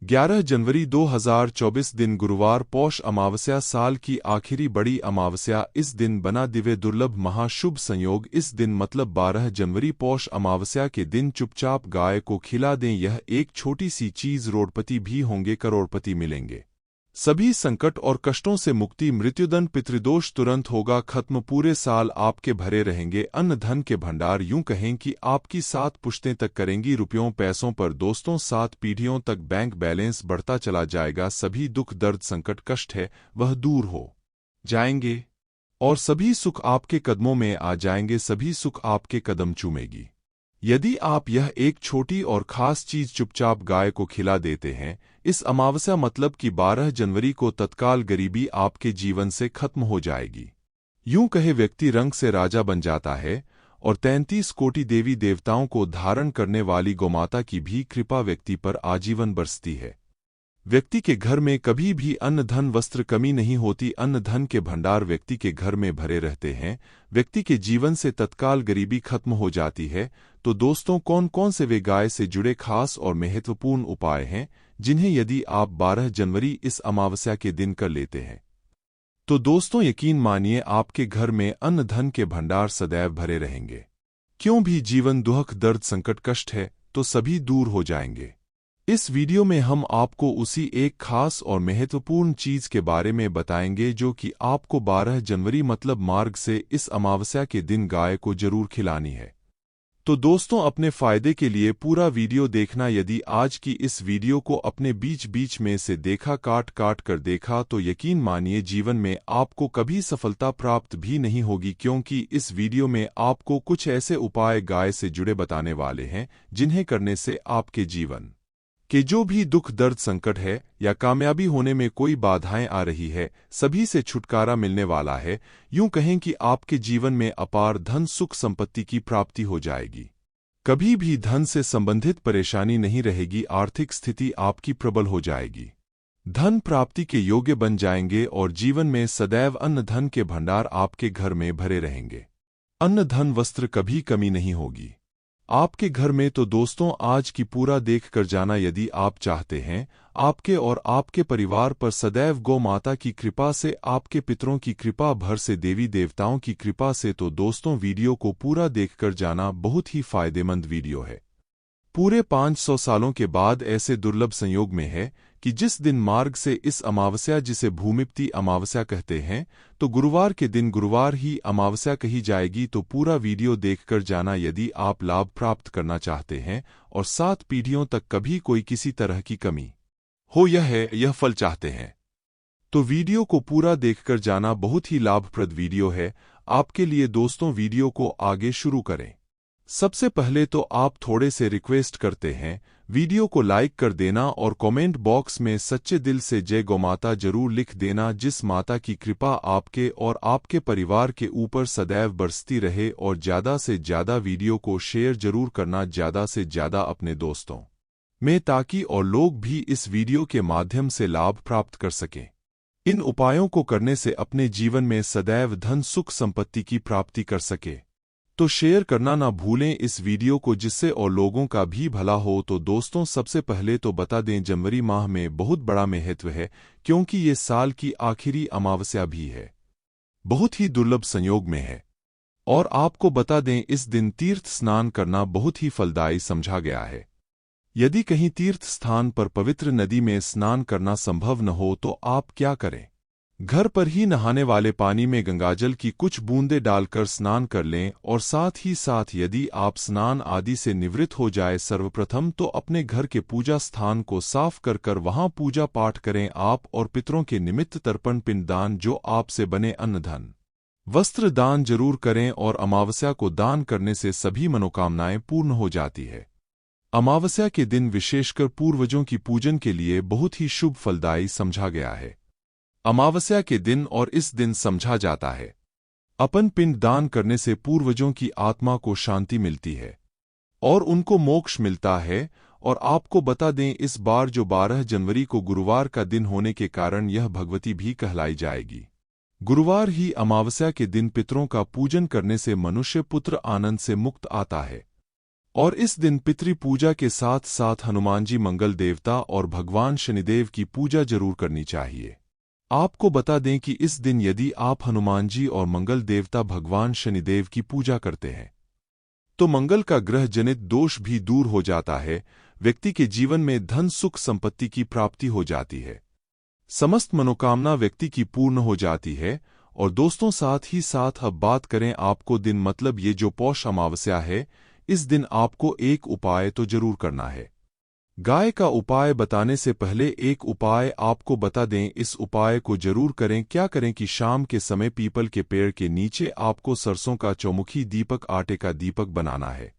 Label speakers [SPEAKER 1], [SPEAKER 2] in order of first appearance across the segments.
[SPEAKER 1] 11 जनवरी 2024 दिन गुरुवार पौष अमावस्या साल की आखिरी बड़ी अमावस्या। इस दिन बना दिव्य दुर्लभ महाशुभ संयोग। इस दिन मतलब 12 जनवरी पौष अमावस्या के दिन चुपचाप गाय को खिला दें। यह एक छोटी सी चीज, रोडपति भी होंगे, करोड़पति मिलेंगे। सभी संकट और कष्टों से मुक्ति, मृत्युदंड, पितृदोष तुरंत होगा खत्म। पूरे साल आपके भरे रहेंगे अन्न धन के भंडार। यूं कहें कि आपकी 7 पुश्तें तक करेंगी रुपयों पैसों पर दोस्तों। 7 पीढ़ियों तक बैंक बैलेंस बढ़ता चला जाएगा। सभी दुख दर्द संकट कष्ट है वह दूर हो जाएंगे और सभी सुख आपके कदमों में आ जाएंगे। सभी सुख आपके कदम चूमेगी यदि आप यह एक छोटी और खास चीज चुपचाप गाय को खिला देते हैं। इस अमावस्या मतलब कि 12 जनवरी को तत्काल गरीबी आपके जीवन से खत्म हो जाएगी। यूं कहे व्यक्ति रंग से राजा बन जाता है और 33 कोटि देवी देवताओं को धारण करने वाली गौमाता की भी कृपा व्यक्ति पर आजीवन बरसती है। व्यक्ति के घर में कभी भी अन्न धन वस्त्र कमी नहीं होती। अन्न धन के भंडार व्यक्ति के घर में भरे रहते हैं। व्यक्ति के जीवन से तत्काल गरीबी खत्म हो जाती है। तो दोस्तों, कौन कौन से वे गाय से जुड़े खास और महत्वपूर्ण उपाय हैं जिन्हें यदि आप 12 जनवरी इस अमावस्या के दिन कर लेते हैं तो दोस्तों यकीन मानिए आपके घर में अन्न धन के भंडार सदैव भरे रहेंगे। क्यों भी जीवन दुख दर्द संकट कष्ट है तो सभी दूर हो जाएंगे। इस वीडियो में हम आपको उसी एक खास और महत्वपूर्ण चीज के बारे में बताएंगे जो कि आपको 12 जनवरी मतलब मार्ग से इस अमावस्या के दिन गाय को जरूर खिलानी है। तो दोस्तों, अपने फायदे के लिए पूरा वीडियो देखना। यदि आज की इस वीडियो को अपने बीच बीच में से देखा, काट काट कर देखा, तो यकीन मानिए जीवन में आपको कभी सफलता प्राप्त भी नहीं होगी, क्योंकि इस वीडियो में आपको कुछ ऐसे उपाय गाय से जुड़े बताने वाले हैं जिन्हें करने से आपके जीवन कि जो भी दुख दर्द संकट है या कामयाबी होने में कोई बाधाएं आ रही है, सभी से छुटकारा मिलने वाला है। यूं कहें कि आपके जीवन में अपार धन सुख संपत्ति की प्राप्ति हो जाएगी। कभी भी धन से संबंधित परेशानी नहीं रहेगी। आर्थिक स्थिति आपकी प्रबल हो जाएगी। धन प्राप्ति के योग्य बन जाएंगे और जीवन में सदैव अन्न धन के भंडार आपके घर में भरे रहेंगे। अन्न धन वस्त्र कभी कमी नहीं होगी आपके घर में। तो दोस्तों, आज की पूरा देख कर जाना। यदि आप चाहते हैं आपके और आपके परिवार पर सदैव गौ माता की कृपा से, आपके पितरों की कृपा भर से, देवी देवताओं की कृपा से, तो दोस्तों वीडियो को पूरा देख कर जाना। बहुत ही फायदेमंद वीडियो है। पूरे 500 सालों के बाद ऐसे दुर्लभ संयोग में है कि जिस दिन मार्ग से इस अमावस्या, जिसे भूमिप्ति अमावस्या कहते हैं, तो गुरुवार के दिन गुरुवार ही अमावस्या कही जाएगी। तो पूरा वीडियो देखकर जाना यदि आप लाभ प्राप्त करना चाहते हैं और 7 पीढ़ियों तक कभी कोई किसी तरह की कमी हो यह फल चाहते हैं, तो वीडियो को पूरा देखकर जाना। बहुत ही लाभप्रद वीडियो है आपके लिए। दोस्तों, वीडियो को आगे शुरू करें। सबसे पहले तो आप थोड़े से रिक्वेस्ट करते हैं, वीडियो को लाइक कर देना और कमेंट बॉक्स में सच्चे दिल से जय गौमाता जरूर लिख देना। जिस माता की कृपा आपके और आपके परिवार के ऊपर सदैव बरसती रहे। और ज़्यादा से ज़्यादा वीडियो को शेयर जरूर करना, ज़्यादा से ज़्यादा अपने दोस्तों में, ताकि और लोग भी इस वीडियो के माध्यम से लाभ प्राप्त कर सकें। इन उपायों को करने से अपने जीवन में सदैव धन सुख संपत्ति की प्राप्ति कर सके। तो शेयर करना ना भूलें इस वीडियो को, जिससे और लोगों का भी भला हो। तो दोस्तों, सबसे पहले तो बता दें, जनवरी माह में बहुत बड़ा महत्व है, क्योंकि ये साल की आखिरी अमावस्या भी है। बहुत ही दुर्लभ संयोग में है। और आपको बता दें, इस दिन तीर्थ स्नान करना बहुत ही फलदायी समझा गया है। यदि कहीं तीर्थ स्थान पर पवित्र नदी में स्नान करना संभव न हो तो आप क्या करें, घर पर ही नहाने वाले पानी में गंगाजल की कुछ बूंदें डालकर स्नान कर लें। और साथ ही साथ यदि आप स्नान आदि से निवृत्त हो जाए, सर्वप्रथम तो अपने घर के पूजा स्थान को साफ कर वहां पूजा पाठ करें। आप और पितरों के निमित्त तर्पण पिंड दान, जो आपसे बने अन्न धन वस्त्र दान जरूर करें। और अमावस्या को दान करने से सभी मनोकामनाएं पूर्ण हो जाती है। अमावस्या के दिन विशेषकर पूर्वजों की पूजन के लिए बहुत ही शुभ फलदायी समझा गया है। अमावस्या के दिन और इस दिन समझा जाता है अपन पिंड दान करने से पूर्वजों की आत्मा को शांति मिलती है और उनको मोक्ष मिलता है। और आपको बता दें, इस बार जो 12 जनवरी को गुरुवार का दिन होने के कारण यह भगवती भी कहलाई जाएगी। गुरुवार ही अमावस्या के दिन पितरों का पूजन करने से मनुष्य पुत्र आनंद से मुक्त आता है। और इस दिन पितृ पूजा के साथ साथ हनुमान जी मंगल देवता और भगवान शनिदेव की पूजा जरूर करनी चाहिए। आपको बता दें कि इस दिन यदि आप हनुमान जी और मंगल देवता भगवान शनिदेव की पूजा करते हैं तो मंगल का ग्रह जनित दोष भी दूर हो जाता है, व्यक्ति के जीवन में धन सुख संपत्ति की प्राप्ति हो जाती है, समस्त मनोकामना व्यक्ति की पूर्ण हो जाती है। और दोस्तों साथ ही साथ अब बात करें आपको दिन मतलब ये जो पौष अमावस्या है, इस दिन आपको एक उपाय तो जरूर करना है। गाय का उपाय बताने से पहले एक उपाय आपको बता दें, इस उपाय को जरूर करें। क्या करें कि शाम के समय पीपल के पेड़ के नीचे आपको सरसों का चौमुखी दीपक आटे का दीपक बनाना है।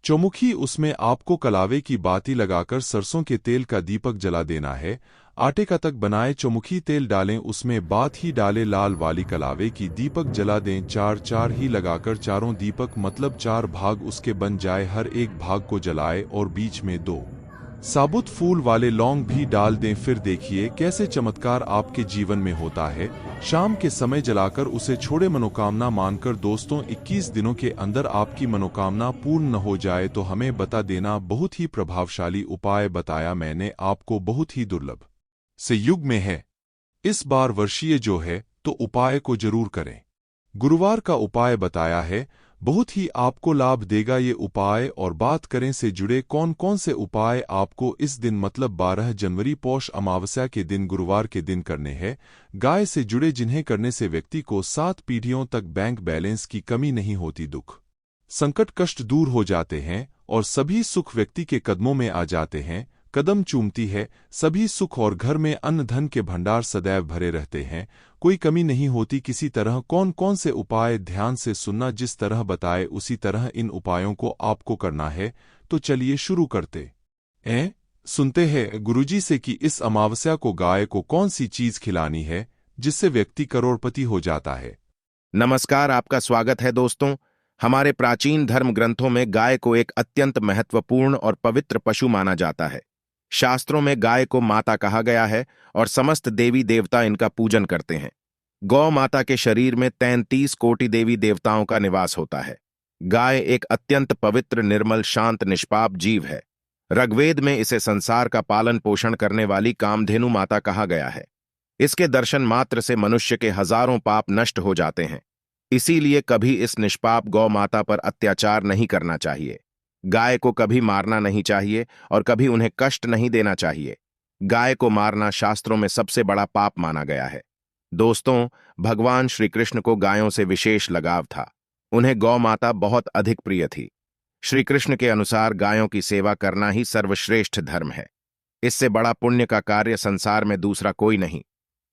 [SPEAKER 1] चौमुखी उसमें आपको कलावे की बाती लगाकर सरसों के तेल का दीपक जला देना है। आटे का तक बनाए चौमुखी तेल डालें, उसमें बात ही डालें, लाल वाली कलावे की दीपक जला दें। चार चार ही लगाकर चारों दीपक मतलब 4 भाग उसके बन जाए, हर एक भाग को जलाए और बीच में 2 साबुत फूल वाले लौंग भी डाल दें। फिर देखिए कैसे चमत्कार आपके जीवन में होता है। शाम के समय जलाकर उसे छोड़े मनोकामना मानकर। दोस्तों 21 दिनों के अंदर आपकी मनोकामना पूर्ण न हो जाए तो हमें बता देना। बहुत ही प्रभावशाली उपाय बताया मैंने आपको, बहुत ही दुर्लभ से युग में है, इस बार वर्षीय जो है तो उपाय को जरूर करें। गुरुवार का उपाय बताया है, बहुत ही आपको लाभ देगा ये उपाय। और बात करें से जुड़े कौन कौन से उपाय आपको इस दिन मतलब 12 जनवरी पौष अमावस्या के दिन गुरुवार के दिन करने हैं। गाय से जुड़े जिन्हें करने से व्यक्ति को 7 पीढ़ियों तक बैंक बैलेंस की कमी नहीं होती, दुख संकट कष्ट दूर हो जाते हैं और सभी सुख व्यक्ति के कदमों में आ जाते हैं, कदम चूमती है सभी सुख और घर में अन्न धन के भंडार सदैव भरे रहते हैं, कोई कमी नहीं होती किसी तरह। कौन कौन से उपाय ध्यान से सुनना, जिस तरह बताए उसी तरह इन उपायों को आपको करना है। तो चलिए शुरू करते हैं। सुनते हैं गुरुजी से कि इस अमावस्या को गाय को कौन सी चीज खिलानी है जिससे व्यक्ति करोड़पति हो जाता है।
[SPEAKER 2] नमस्कार, आपका स्वागत है दोस्तों। हमारे प्राचीन धर्म ग्रंथों में गाय को एक अत्यंत महत्वपूर्ण और पवित्र पशु माना जाता है। शास्त्रों में गाय को माता कहा गया है और समस्त देवी देवता इनका पूजन करते हैं। गौ माता के शरीर में 33 कोटि देवी देवताओं का निवास होता है। गाय एक अत्यंत पवित्र, निर्मल, शांत, निष्पाप जीव है। ऋग्वेद में इसे संसार का पालन पोषण करने वाली कामधेनु माता कहा गया है। इसके दर्शन मात्र से मनुष्य के हजारों पाप नष्ट हो जाते हैं। इसीलिए कभी इस निष्पाप गौ माता पर अत्याचार नहीं करना चाहिए। गाय को कभी मारना नहीं चाहिए और कभी उन्हें कष्ट नहीं देना चाहिए। गाय को मारना शास्त्रों में सबसे बड़ा पाप माना गया है। दोस्तों, भगवान श्री कृष्ण को गायों से विशेष लगाव था। उन्हें गौ माता बहुत अधिक प्रिय थी। श्री कृष्ण के अनुसार गायों की सेवा करना ही सर्वश्रेष्ठ धर्म है। इससे बड़ा पुण्य का कार्य संसार में दूसरा कोई नहीं।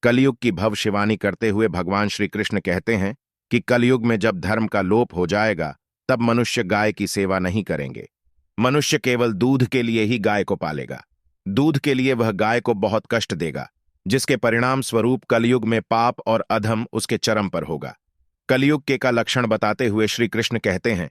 [SPEAKER 2] कलयुग की भवशिवानी करते हुए भगवान श्री कृष्ण कहते हैं कि कलयुग में जब धर्म का लोप हो जाएगा तब मनुष्य गाय की सेवा नहीं करेंगे। मनुष्य केवल दूध के लिए ही गाय को पालेगा। दूध के लिए वह गाय को बहुत कष्ट देगा, जिसके परिणाम स्वरूप कलयुग में पाप और अधम उसके चरम पर होगा। कलयुग के का लक्षण बताते हुए श्री कृष्ण कहते हैं,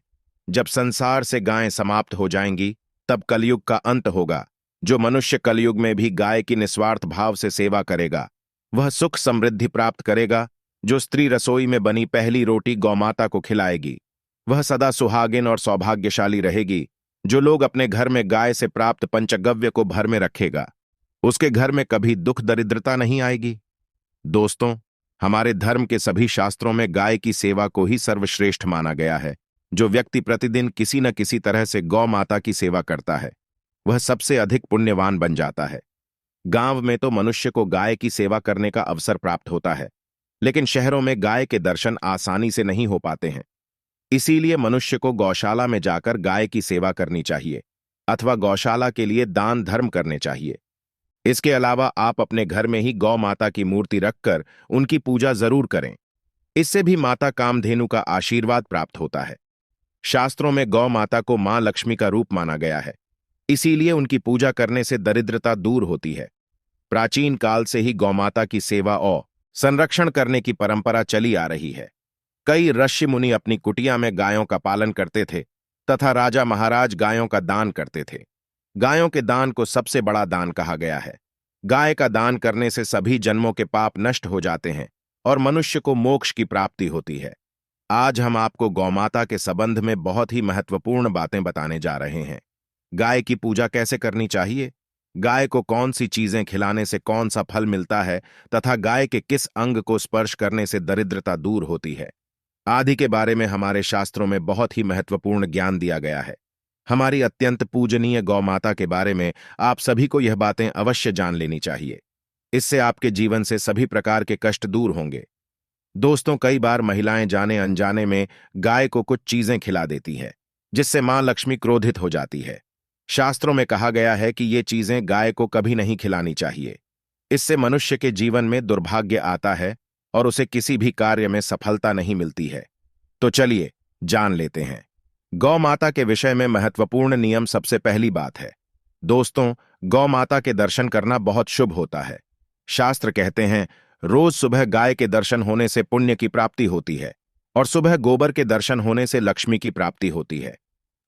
[SPEAKER 2] जब संसार से गायें समाप्त हो जाएंगी तब कलयुग का अंत होगा। जो मनुष्य कलयुग में भी गाय की निस्वार्थ भाव से सेवा करेगा वह सुख समृद्धि प्राप्त करेगा। जो स्त्री रसोई में बनी पहली रोटी गौमाता को खिलाएगी वह सदा सुहागिन और सौभाग्यशाली रहेगी। जो लोग अपने घर में गाय से प्राप्त पंचगव्य को भर में रखेगा उसके घर में कभी दुख दरिद्रता नहीं आएगी। दोस्तों, हमारे धर्म के सभी शास्त्रों में गाय की सेवा को ही सर्वश्रेष्ठ माना गया है। जो व्यक्ति प्रतिदिन किसी न किसी तरह से गौ माता की सेवा करता है वह सबसे अधिक पुण्यवान बन जाता है। गांव में तो मनुष्य को गाय की सेवा करने का अवसर प्राप्त होता है, लेकिन शहरों में गाय के दर्शन आसानी से नहीं हो पाते हैं। इसीलिए मनुष्य को गौशाला में जाकर गाय की सेवा करनी चाहिए अथवा गौशाला के लिए दान धर्म करने चाहिए। इसके अलावा आप अपने घर में ही गौ माता की मूर्ति रखकर उनकी पूजा जरूर करें। इससे भी माता कामधेनु का आशीर्वाद प्राप्त होता है। शास्त्रों में गौ माता को मां लक्ष्मी का रूप माना गया है, इसीलिए उनकी पूजा करने से दरिद्रता दूर होती है। प्राचीन काल से ही गौमाता की सेवा और संरक्षण करने की परंपरा चली आ रही है। कई ऋषि मुनि अपनी कुटिया में गायों का पालन करते थे तथा राजा महाराज गायों का दान करते थे। गायों के दान को सबसे बड़ा दान कहा गया है। गाय का दान करने से सभी जन्मों के पाप नष्ट हो जाते हैं और मनुष्य को मोक्ष की प्राप्ति होती है। आज हम आपको गौमाता के संबंध में बहुत ही महत्वपूर्ण बातें बताने जा रहे हैं। गाय की पूजा कैसे करनी चाहिए, गाय को कौन सी चीजें खिलाने से कौन सा फल मिलता है तथा गाय के किस अंग को स्पर्श करने से दरिद्रता दूर होती है आदि के बारे में हमारे शास्त्रों में बहुत ही महत्वपूर्ण ज्ञान दिया गया है। हमारी अत्यंत पूजनीय गौमाता के बारे में आप सभी को यह बातें अवश्य जान लेनी चाहिए। इससे आपके जीवन से सभी प्रकार के कष्ट दूर होंगे। दोस्तों, कई बार महिलाएं जाने अनजाने में गाय को कुछ चीजें खिला देती है, जिससे मां लक्ष्मी क्रोधित हो जाती है। शास्त्रों में कहा गया है कि ये चीजें गाय को कभी नहीं खिलानी चाहिए। इससे मनुष्य के जीवन में दुर्भाग्य आता है और उसे किसी भी कार्य में सफलता नहीं मिलती है। तो चलिए जान लेते हैं गौ माता के विषय में महत्वपूर्ण नियम। सबसे पहली बात है दोस्तों, गौ माता के दर्शन करना बहुत शुभ होता है। शास्त्र कहते हैं रोज सुबह गाय के दर्शन होने से पुण्य की प्राप्ति होती है और सुबह गोबर के दर्शन होने से लक्ष्मी की प्राप्ति होती है।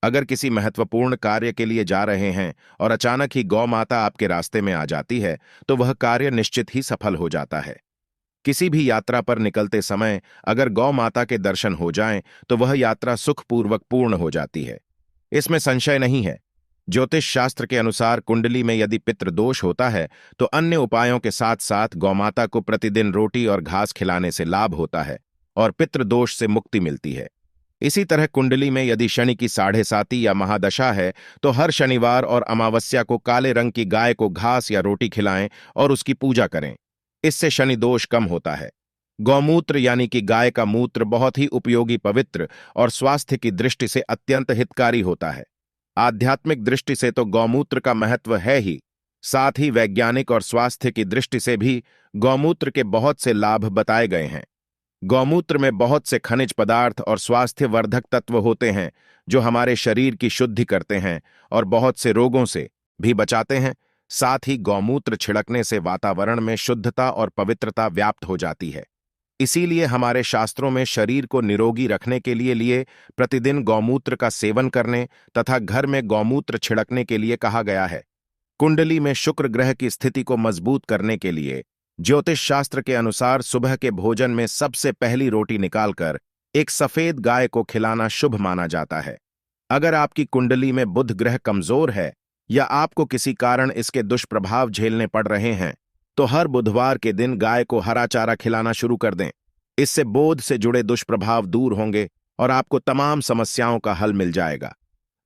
[SPEAKER 2] अगर किसी महत्वपूर्ण कार्य के लिए जा रहे हैं और अचानक ही गौ माता आपके रास्ते में आ जाती है तो वह कार्य निश्चित ही सफल हो जाता है। किसी भी यात्रा पर निकलते समय अगर गौ माता के दर्शन हो जाएं तो वह यात्रा सुखपूर्वक पूर्ण हो जाती है, इसमें संशय नहीं है। ज्योतिष शास्त्र के अनुसार कुंडली में यदि पितृदोष होता है तो अन्य उपायों के साथ साथ गौमाता को प्रतिदिन रोटी और घास खिलाने से लाभ होता है और पितृदोष से मुक्ति मिलती है। इसी तरह कुंडली में यदि शनि की 7.5 या महादशा है तो हर शनिवार और अमावस्या को काले रंग की गाय को घास या रोटी खिलाएं और उसकी पूजा करें। इससे शनि दोष कम होता है। गौमूत्र यानी कि गाय का मूत्र बहुत ही उपयोगी, पवित्र और स्वास्थ्य की दृष्टि से अत्यंत हितकारी होता है। आध्यात्मिक दृष्टि से तो गौमूत्र का महत्व है ही, साथ ही वैज्ञानिक और स्वास्थ्य की दृष्टि से भी गौमूत्र के बहुत से लाभ बताए गए हैं। गौमूत्र में बहुत से खनिज पदार्थ और स्वास्थ्य वर्धक तत्व होते हैं जो हमारे शरीर की शुद्धि करते हैं और बहुत से रोगों से भी बचाते हैं। साथ ही गौमूत्र छिड़कने से वातावरण में शुद्धता और पवित्रता व्याप्त हो जाती है। इसीलिए हमारे शास्त्रों में शरीर को निरोगी रखने के लिए प्रतिदिन गौमूत्र का सेवन करने तथा घर में गौमूत्र छिड़कने के लिए कहा गया है। कुंडली में शुक्र ग्रह की स्थिति को मजबूत करने के लिए ज्योतिष शास्त्र के अनुसार सुबह के भोजन में सबसे पहली रोटी निकालकर एक सफेद गाय को खिलाना शुभ माना जाता है। अगर आपकी कुंडली में बुध ग्रह कमजोर है या आपको किसी कारण इसके दुष्प्रभाव झेलने पड़ रहे हैं तो हर बुधवार के दिन गाय को हरा चारा खिलाना शुरू कर दें। इससे बोध से जुड़े दुष्प्रभाव दूर होंगे और आपको तमाम समस्याओं का हल मिल जाएगा।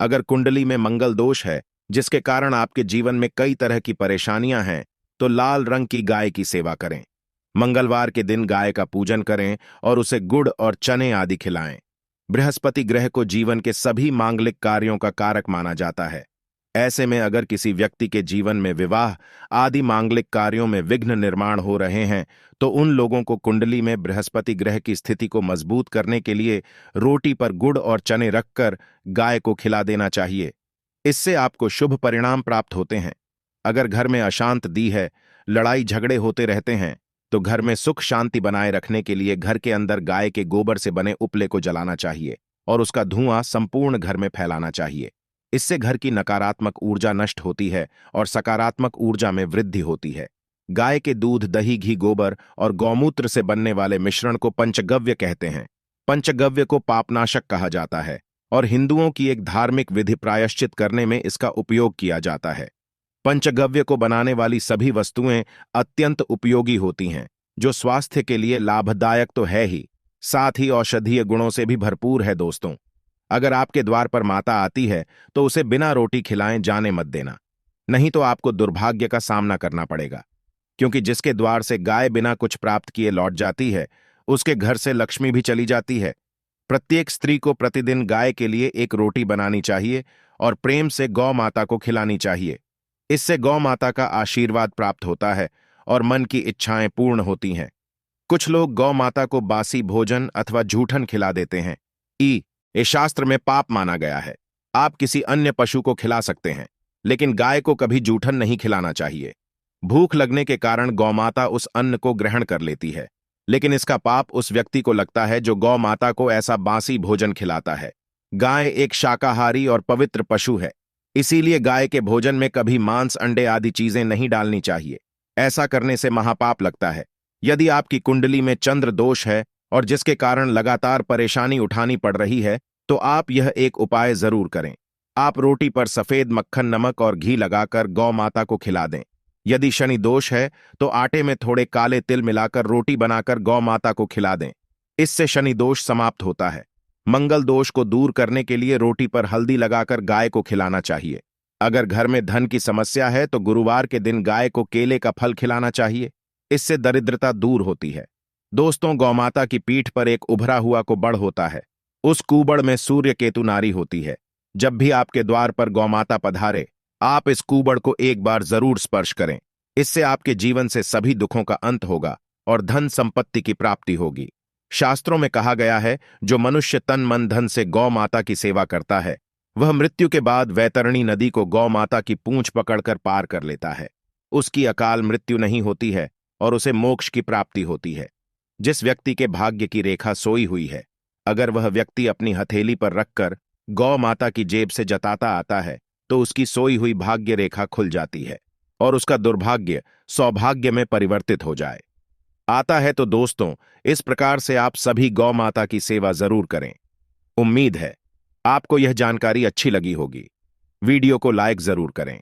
[SPEAKER 2] अगर कुंडली में मंगल दोष है जिसके कारण आपके जीवन में कई तरह की परेशानियां हैं तो लाल रंग की गाय की सेवा करें। मंगलवार के दिन गाय का पूजन करें और उसे गुड़ और चने आदि खिलाएं। बृहस्पति ग्रह को जीवन के सभी मांगलिक कार्यों का कारक माना जाता है। ऐसे में अगर किसी व्यक्ति के जीवन में विवाह आदि मांगलिक कार्यों में विघ्न निर्माण हो रहे हैं तो उन लोगों को कुंडली में बृहस्पति ग्रह की स्थिति को मजबूत करने के लिए रोटी पर गुड़ और चने रखकर गाय को खिला देना चाहिए। इससे आपको शुभ परिणाम प्राप्त होते हैं। अगर घर में अशांत दी है, लड़ाई झगड़े होते रहते हैं तो घर में सुख शांति बनाए रखने के लिए घर के अंदर गाय के गोबर से बने उपले को जलाना चाहिए और उसका धुआं संपूर्ण घर में फैलाना चाहिए। इससे घर की नकारात्मक ऊर्जा नष्ट होती है और सकारात्मक ऊर्जा में वृद्धि होती है। गाय के दूध, दही, घी, गोबर और गौमूत्र से बनने वाले मिश्रण को पंचगव्य कहते हैं। पंचगव्य को पापनाशक कहा जाता है और हिंदुओं की एक धार्मिक विधि प्रायश्चित करने में इसका उपयोग किया जाता है। पंचगव्य को बनाने वाली सभी वस्तुएं अत्यंत उपयोगी होती हैं, जो स्वास्थ्य के लिए लाभदायक तो है ही, साथ ही औषधीय गुणों से भी भरपूर है। दोस्तों, अगर आपके द्वार पर माता आती है तो उसे बिना रोटी खिलाएं जाने मत देना, नहीं तो आपको दुर्भाग्य का सामना करना पड़ेगा। क्योंकि जिसके द्वार से गाय बिना कुछ प्राप्त किए लौट जाती है उसके घर से लक्ष्मी भी चली जाती है। प्रत्येक स्त्री को प्रतिदिन गाय के लिए एक रोटी बनानी चाहिए और प्रेम से गौ माता को खिलानी चाहिए। इससे गौ माता का आशीर्वाद प्राप्त होता है और मन की इच्छाएं पूर्ण होती हैं। कुछ लोग गौ माता को बासी भोजन अथवा जूठन खिला देते हैं। ये शास्त्र में पाप माना गया है। आप किसी अन्य पशु को खिला सकते हैं लेकिन गाय को कभी जूठन नहीं खिलाना चाहिए। भूख लगने के कारण गौमाता उस अन्न को ग्रहण कर लेती है, लेकिन इसका पाप उस व्यक्ति को लगता है जो गौ माता को ऐसा बासी भोजन खिलाता है। गाय एक शाकाहारी और पवित्र पशु है, इसीलिए गाय के भोजन में कभी मांस, अंडे आदि चीजें नहीं डालनी चाहिए। ऐसा करने से महापाप लगता है। यदि आपकी कुंडली में चंद्र दोष है और जिसके कारण लगातार परेशानी उठानी पड़ रही है, तो आप यह एक उपाय जरूर करें। आप रोटी पर सफेद मक्खन, नमक और घी लगाकर गौ माता को खिला दें। यदि शनि दोष है तो आटे में थोड़े काले तिल मिलाकर रोटी बनाकर गौ माता को खिला दें। इससे शनि दोष समाप्त होता है। मंगल दोष को दूर करने के लिए रोटी पर हल्दी लगाकर गाय को खिलाना चाहिए। अगर घर में धन की समस्या है तो गुरुवार के दिन गाय को केले का फल खिलाना चाहिए। इससे दरिद्रता दूर होती है। दोस्तों, गौमाता की पीठ पर एक उभरा हुआ कुबड़ होता है। उस कुबड़ में सूर्य केतु नारी होती है। जब भी आपके द्वार पर गौमाता पधारे, आप इस कुबड़ को एक बार जरूर स्पर्श करें। इससे आपके जीवन से सभी दुखों का अंत होगा और धन संपत्ति की प्राप्ति होगी। शास्त्रों में कहा गया है, जो मनुष्य तन मन धन से गौ माता की सेवा करता है, वह मृत्यु के बाद वैतरणी नदी को गौ माता की पूंछ पकड़कर पार कर लेता है। उसकी अकाल मृत्यु नहीं होती है और उसे मोक्ष की प्राप्ति होती है। जिस व्यक्ति के भाग्य की रेखा सोई हुई है, अगर वह व्यक्ति अपनी हथेली पर रखकर गौ माता की जेब से जताता आता है, तो उसकी सोई हुई भाग्य रेखा खुल जाती है और उसका दुर्भाग्य सौभाग्य में परिवर्तित हो जाए आता है। तो दोस्तों, इस प्रकार से आप सभी गौ माता की सेवा जरूर करें। उम्मीद है आपको यह जानकारी अच्छी लगी होगी। वीडियो को लाइक जरूर करें।